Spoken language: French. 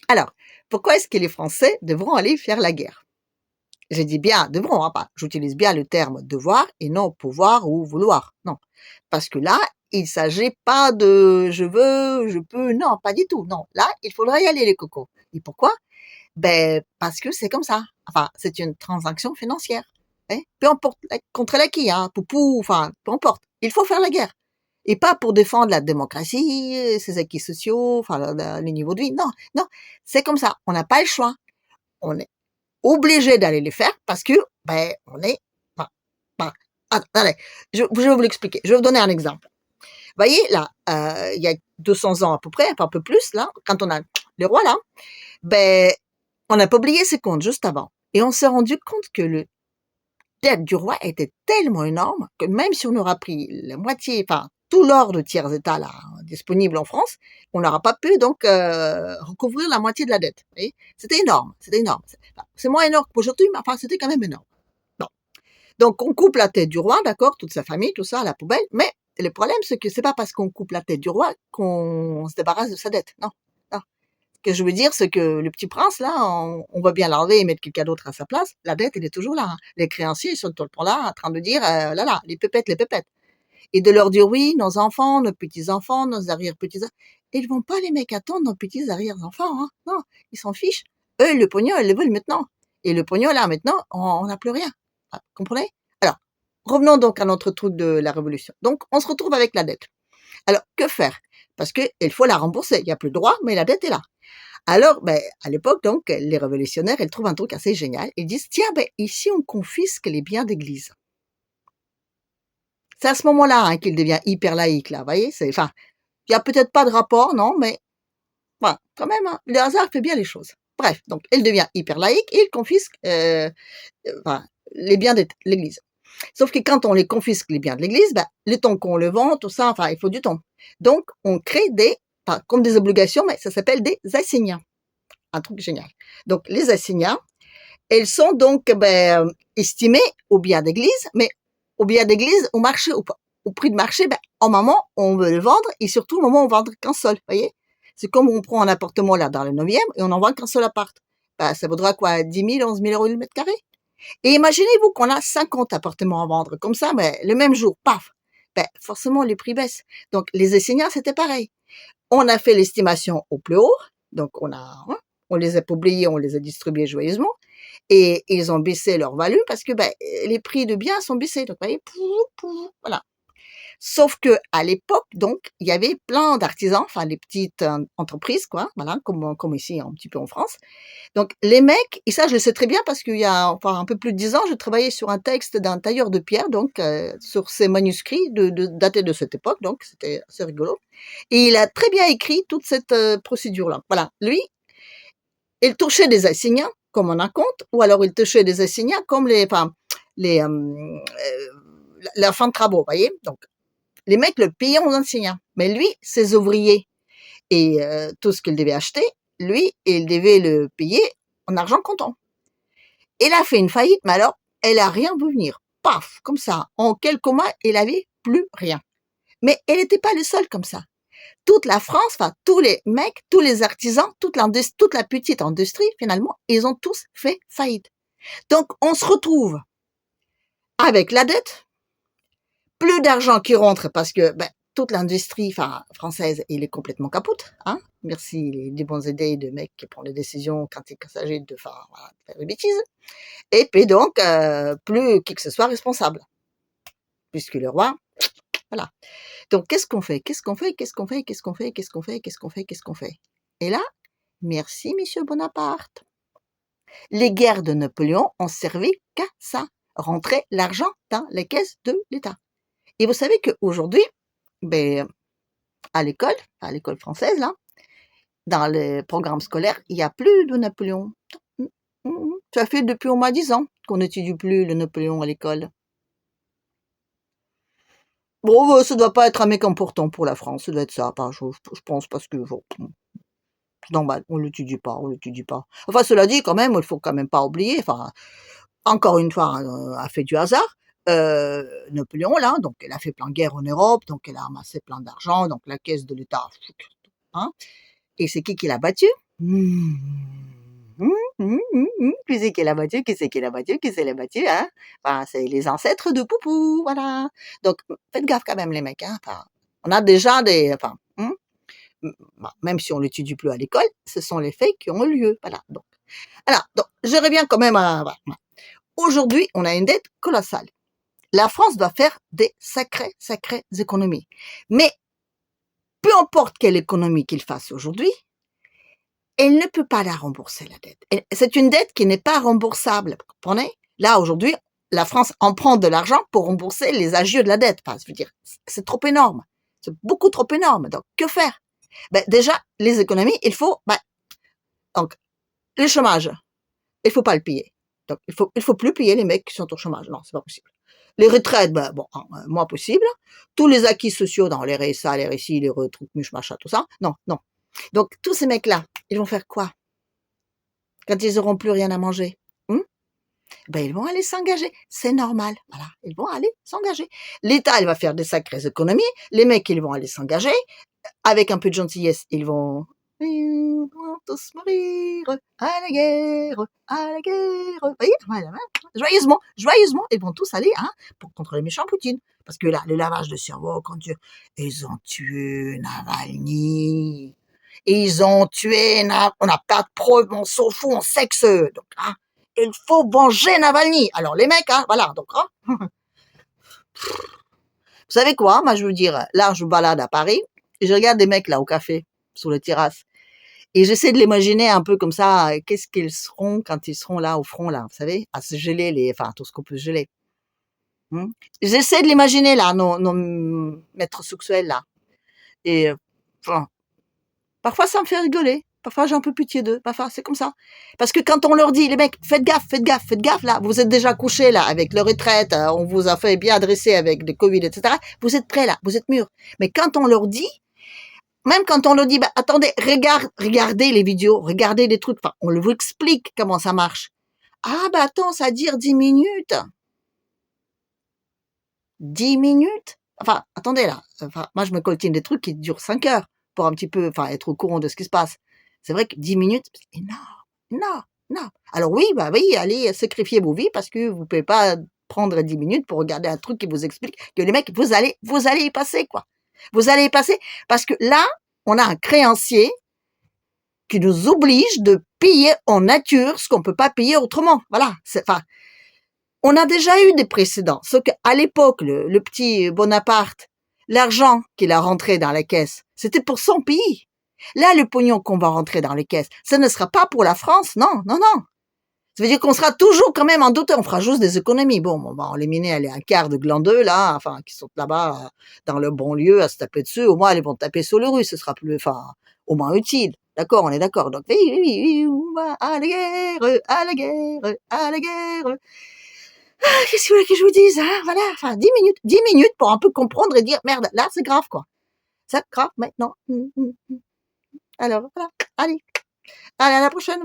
Alors, pourquoi est-ce que les Français devront aller faire la guerre? Je dis bien devront, hein, pas j'utilise bien le terme devoir et non pouvoir ou vouloir, non. Parce que là, il s'agit pas de je veux, je peux, non, pas du tout, non. Là, il faudra y aller les cocos. Et pourquoi? Ben parce que c'est comme ça. Enfin, c'est une transaction financière. Hein. Peu importe contre la qui, hein, poupou, enfin, peu importe. Il faut faire la guerre. Et pas pour défendre la démocratie, ses acquis sociaux, enfin, le niveau de vie. Non, non, c'est comme ça. On n'a pas le choix. On est obligé d'aller les faire parce que, ben, on est, enfin, enfin, attendez, je vais vous l'expliquer. Je vais vous donner un exemple. Vous voyez, là, il y a 200 ans à peu près, enfin un peu plus, là, quand on a les rois, là, ben, on n'a pas oublié ses comptes juste avant. Et on s'est rendu compte que le dette du roi était tellement énorme que même si on aura pris la moitié, enfin, tout l'or de tiers état là, disponible en France, on n'aura pas pu donc recouvrir la moitié de la dette. Vous voyez. C'était énorme, c'était énorme. C'est moins énorme qu'aujourd'hui, mais enfin, c'était quand même énorme. Bon. Donc, on coupe la tête du roi, d'accord, toute sa famille, tout ça, à la poubelle, mais le problème, c'est que c'est pas parce qu'on coupe la tête du roi qu'on se débarrasse de sa dette. Non, non. Ce que je veux dire, c'est que le petit prince, là, on va bien l'enlever et mettre quelqu'un d'autre à sa place. La dette, elle est toujours là. Hein. Les créanciers, ils sont tout le temps là, en train de dire, là, là, les pépettes, les pépettes. Et de leur dire, oui, nos enfants, nos petits-enfants, nos arrière-petits-enfants. Ils vont pas, les mecs, attendre nos petits arrière-enfants, hein. Non, ils s'en fichent. Eux, le pognon, ils le veulent maintenant. Et le pognon, là, maintenant, on n'a plus rien. Ah, comprenez? Alors, revenons donc à notre truc de la révolution. Donc, on se retrouve avec la dette. Alors, que faire? Parce qu'il faut la rembourser. Il n'y a plus de droit, mais la dette est là. Alors, ben, à l'époque, donc, les révolutionnaires, ils trouvent un truc assez génial. Ils disent, tiens, ben, ici, on confisque les biens d'église. C'est à ce moment-là hein, qu'il devient hyper laïque, là, vous voyez? Enfin, il n'y a peut-être pas de rapport, non, mais voilà, quand même, hein, le hasard fait bien les choses. Bref, donc, il devient hyper laïque et il confisque enfin, les biens de l'église. Sauf que quand on les confisque les biens de l'église, ben, le temps qu'on le vend, tout ça, enfin, il faut du temps. Donc, on crée enfin, comme des obligations, mais ça s'appelle des assignats. Un truc génial. Donc, les assignats, elles sont donc estimées au bien d'église, mais au bien d'église, au marché, au prix de marché, au moment où on veut le vendre et surtout au moment où on vend qu'un seul, voyez. C'est comme on prend un appartement là dans le 9e et on n'en vend qu'un seul appart. Ça vaudra quoi, 10 000, 11 000 euros le mètre carré. Et imaginez-vous qu'on a 50 appartements à vendre comme ça, mais le même jour, paf, forcément les prix baissent. Donc les assignats, c'était pareil. On a fait l'estimation au plus haut, donc on les a publiés, on les a distribués joyeusement, et ils ont baissé leur valeur parce que les prix de biens sont baissés. Donc, vous voyez, voilà. Sauf que à l'époque, donc, il y avait plein d'artisans, enfin les petites entreprises, quoi, voilà, comme ici un petit peu en France. Donc les mecs, et ça je le sais très bien parce qu'il y a enfin un peu plus de 10 ans, je travaillais sur un texte d'un tailleur de pierre, donc sur ces manuscrits datés de cette époque, donc c'était assez rigolo. Et il a très bien écrit toute cette procédure-là. Voilà, lui, il touchait des assignats comme on a compte, ou alors il touchait des assignats comme les la fin de travaux, voyez. Donc les mecs le payaient aux assignats, mais lui, ses ouvriers et tout ce qu'il devait acheter, lui, il devait le payer en argent comptant. Elle a fait une faillite, mais alors, elle a rien vu venir. Paf, comme ça. En quelques mois, elle avait plus rien. Mais elle n'était pas le seul comme ça. Toute la France, enfin, tous les mecs, tous les artisans, toute la petite industrie, finalement, ils ont tous fait faillite. Donc, on se retrouve avec la dette, plus d'argent qui rentre parce que, toute l'industrie, enfin, française, elle est complètement capote, hein. Merci les bonnes idées de mecs qui prennent les décisions quand il s'agit de faire, voilà, de faire des bêtises. Et puis donc, plus qui que ce soit responsable, puisque le roi, voilà. Donc qu'est-ce qu'on fait? Qu'est-ce qu'on fait? Qu'est-ce qu'on fait? Qu'est-ce qu'on fait? Qu'est-ce qu'on fait? Qu'est-ce qu'on fait? Qu'est-ce qu'on fait? Et là, merci monsieur Bonaparte. Les guerres de Napoléon ont servi qu'à ça, rentrer l'argent dans les caisses de l'État. Et vous savez qu'aujourd'hui, ben, à l'école française, là, dans les programmes scolaires, il n'y a plus de Napoléon. Ça fait depuis au moins 10 ans qu'on n'étudie plus le Napoléon à l'école. Bon, ça doit pas être un mec important pour la France, ça doit être ça, je pense parce que bon, c'est normal, on l'étudie pas, on l'étudie pas. Enfin, cela dit, quand même, il faut quand même pas oublier, enfin, encore une fois, a fait du hasard, Napoléon, là, donc elle a fait plein de guerres en Europe, donc elle a amassé plein d'argent, donc la caisse de l'État, hein. Et c'est qui l'a battu? Qui c'est qui l'a battu? Qui c'est qui l'a battu? Qui c'est l'a battu, hein? Enfin, c'est les ancêtres de Poupou, voilà. Donc, faites gaffe quand même les mecs, hein. Enfin, on a déjà des, enfin, bah, même si on l'étudie plus à l'école, ce sont les faits qui ont lieu, voilà. Donc, alors, donc, je reviens quand même à, voilà. Aujourd'hui, on a une dette colossale. La France doit faire des sacrées économies. Mais peu importe quelle économie qu'il fasse aujourd'hui, elle ne peut pas la rembourser, la dette. C'est une dette qui n'est pas remboursable, vous comprenez? Là, aujourd'hui, la France emprunte de l'argent pour rembourser les agios de la dette. Enfin, je veux dire, c'est trop énorme. C'est beaucoup trop énorme. Donc, que faire? Ben, déjà, les économies, il faut, donc, le chômage, il faut pas le payer. Donc, il faut plus payer les mecs qui sont au chômage. Non, c'est pas possible. Les retraites, ben, bon, moins possible. Tous les acquis sociaux dans les RSA, les RSI, les trucs, machin, tout ça. Non, non. Donc, tous ces mecs-là, ils vont faire quoi? Quand ils auront plus rien à manger? Ben, ils vont aller s'engager. C'est normal. Voilà. Ils vont aller s'engager. L'État, il va faire des sacrées économies. Les mecs, ils vont aller s'engager. Avec un peu de gentillesse, ils vont tous mourir à la guerre, à la guerre. Vous voyez? Voilà. Joyeusement, joyeusement, ils vont tous aller, hein, pour contre les méchants Poutine. Parce que là, le lavage de cerveau, quand ils ont tué Navalny. Ils ont tué, on n'a pas de preuves, on s'en fout, on sait que c'est. Donc, hein, il faut venger Navalny. Alors, les mecs, hein, voilà, donc, hein. Vous savez quoi? Moi, je veux dire, là, je me balade à Paris, et je regarde des mecs, là, au café, sur les terrasses, et j'essaie de l'imaginer un peu comme ça, qu'est-ce qu'ils seront quand ils seront là, au front, là, vous savez, à se geler enfin, tout ce qu'on peut se geler. J'essaie de l'imaginer, là, nos maîtres sexuels, là. Et, enfin, parfois, ça me fait rigoler. Parfois, j'ai un peu pitié d'eux. Parfois, c'est comme ça. Parce que quand on leur dit, les mecs, faites gaffe, faites gaffe, faites gaffe, là, vous êtes déjà couchés, là, avec le retraite, on vous a fait bien adresser avec le Covid, etc. Vous êtes prêts, là, vous êtes mûrs. Mais quand on leur dit, même quand on leur dit, bah, attendez, regardez les vidéos, regardez les trucs, enfin, on vous explique comment ça marche. Ah, bah, attends, ça dure 10 minutes. 10 minutes? Enfin, attendez, là. Enfin, moi, je me coltine des trucs qui durent 5 heures pour un petit peu, enfin, être au courant de ce qui se passe. C'est vrai que 10 minutes, c'est énorme, énorme, énorme. Alors oui, bah oui, allez sacrifier vos vies parce que vous pouvez pas prendre 10 minutes pour regarder un truc qui vous explique que les mecs, vous allez y passer, quoi. Vous allez y passer parce que là, on a un créancier qui nous oblige de payer en nature ce qu'on peut pas payer autrement. Voilà. Enfin, on a déjà eu des précédents. Sauf qu'à l'époque, le petit Bonaparte, l'argent qu'il a rentré dans la caisse, c'était pour son pays. Là, le pognon qu'on va rentrer dans les caisses, ça ne sera pas pour la France, non, non, non. Ça veut dire qu'on sera toujours quand même en doute, on fera juste des économies. Bon, on va éliminer un quart de glandeux, là, enfin, qui sont là-bas, dans le bon lieu, à se taper dessus. Au moins, ils vont taper sur les rues, ce sera plus, enfin, au moins utile. D'accord, on est d'accord. Donc, oui, oui, oui, on va à la guerre, à la guerre, à la guerre. Ah, qu'est-ce que vous voulez que je vous dise, hein? Voilà, enfin, 10 minutes pour un peu comprendre et dire, merde, là, c'est grave, quoi. C'est grave, maintenant. Alors, voilà. Allez, à la prochaine.